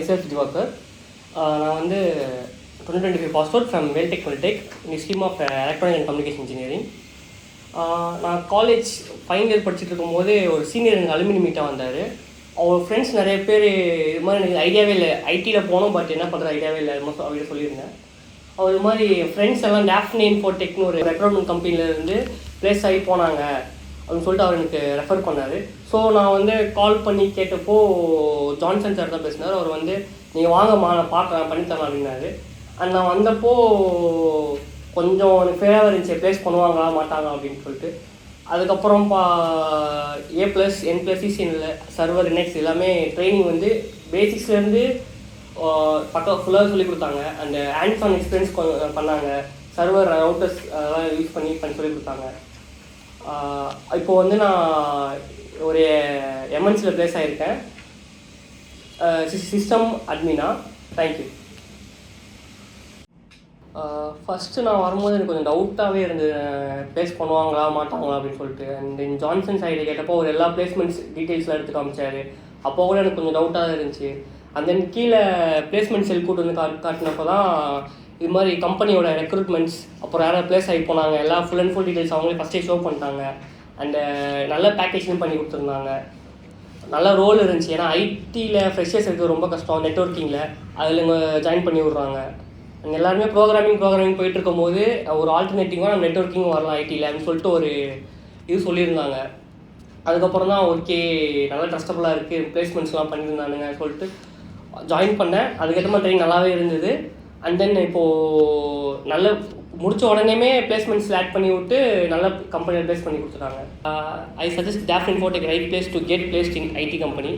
myself Divakar. நான் வந்து 2025 pass out from Veltech polytech in stream of electronic and communication engineering. நான் college final year படிச்சுட்டு இருக்கும்போது ஒரு சீனியர் எனக்கு அலுமினி மீட்டாக வந்தார். அவர் ஃப்ரெண்ட்ஸ் நிறைய பேர் இது மாதிரி எனக்கு ஐடியாவே இல்லை, ஐடியில் போனோம், பட் என்ன பண்ணுற ஐடியாவே இல்லை, அது மாதிரி அவர்கிட்ட சொல்லியிருந்தேன். அவர் இது மாதிரி ஃப்ரெண்ட்ஸ் எல்லாம் டேஃப்னி இன்ஃபோடெக்னு ஒரு ரெக்ரூட்மெண்ட் கம்பெனிலேருந்து ப்ளேஸ் ஆகி போனாங்க அப்படின்னு சொல்லிட்டு அவர் எனக்கு ரெஃபர் பண்ணார். ஸோ நான் வந்து கால் பண்ணி கேட்டப்போ ஜான்சன் சார் தான் பேசினார். அவர் வந்து நீங்கள் வாங்கம்மா நான் பார்க்குறேன் பண்ணித்தரலாம் அப்படின்னாரு. அண்ட் நான் வந்தப்போ கொஞ்சம் எனக்கு ஃபேவராக இருந்துச்சு, ப்ளேஸ் பண்ணுவாங்களா மாட்டாங்க அப்படின்னு சொல்லிட்டு. அதுக்கப்புறம் A+, N+, சிசிஎன்ல சர்வர் லினக்ஸ் எல்லாமே ட்ரைனிங் வந்து பேசிக்ஸ்லேருந்து பக்கம் ஃபுல்லாக சொல்லி கொடுத்தாங்க. அந்த ஹேண்ட்ஸ் ஆன் எக்ஸ்பீரியன்ஸ் பண்ணாங்க. சர்வர் ரவுட்டர்ஸ் அதெல்லாம் யூஸ் பண்ணி சொல்லி கொடுத்தாங்க. இப்போது வந்து நான் ஒரு எம்என்சியில் ப்ளேஸ் ஆகியிருக்கேன், சிஸ்டம் அட்மினா. தேங்க்யூ. ஃபஸ்ட்டு நான் வரும்போது எனக்கு கொஞ்சம் டவுட்டாகவே இருந்தது, ப்ளேஸ் பண்ணுவாங்களா மாட்டாங்களா அப்படின்னு சொல்லிட்டு. அண்ட் தென் ஜான்சன் சைடு கேட்டப்போ ஒரு எல்லா ப்ளேஸ்மெண்ட்ஸ் டீட்டெயில்ஸ்லாம் எடுத்து காமிச்சார். அப்போ கூட எனக்கு கொஞ்சம் டவுட்டாக தான் இருந்துச்சு. அண்ட் தென் கீழே ப்ளேஸ்மெண்ட் செல் கூட்டு வந்து காட்டினப்போ தான் இது மாதிரி கம்பெனியோட ரெக்ரூட்மெண்ட்ஸ், அப்புறம் யாராவது ப்ளேஸ் ஆகி போனாங்க, எல்லா ஃபுல் அண்ட் ஃபுல் டீட்டெயில்ஸ் அவங்களே ஃபஸ்ட்டே ஷோ பண்ணிட்டாங்க. அண்டு நல்ல பேக்கேஜிங் பண்ணி கொடுத்துருந்தாங்க, நல்ல ரோல் இருந்துச்சு. ஏன்னா ஐடியில் ஃப்ரெஷர்ஸ் இருக்கிறது ரொம்ப கஷ்டம், நெட்வொர்க்கிங்கில் அதில் இங்கே ஜாயின் பண்ணி விட்றாங்க. அங்கே எல்லாருமே ப்ரோக்ராமிங் போயிட்டு இருக்கும்போது ஒரு ஆல்டர்னேட்டிவாக நம்ம நெட்வொர்க்கிங் வரலாம் ஐடியில் அப்படின்னு சொல்லிட்டு ஒரு இது சொல்லியிருந்தாங்க. அதுக்கப்புறம் தான் ஓகே நல்லா ட்ரஸ்டபுளாக இருக்குது, ப்ளேஸ்மெண்ட்ஸ்லாம் பண்ணியிருந்தானுங்க சொல்லிட்டு ஜாயின் பண்ணேன். அதுக்கேற்ற மாதிரி ட்ரெயினிங் நல்லாவே இருந்தது. அண்ட் தென் இப்போது நல்ல முடித்த உடனேமே ப்ளேஸ்மெண்ட்ஸ் ஆட் பண்ணி விட்டு நல்ல கம்பெனியில் ப்ளேஸ் பண்ணி கொடுத்துட்டாங்க. I suggest Daphne Infotech right place to get placed in IT company.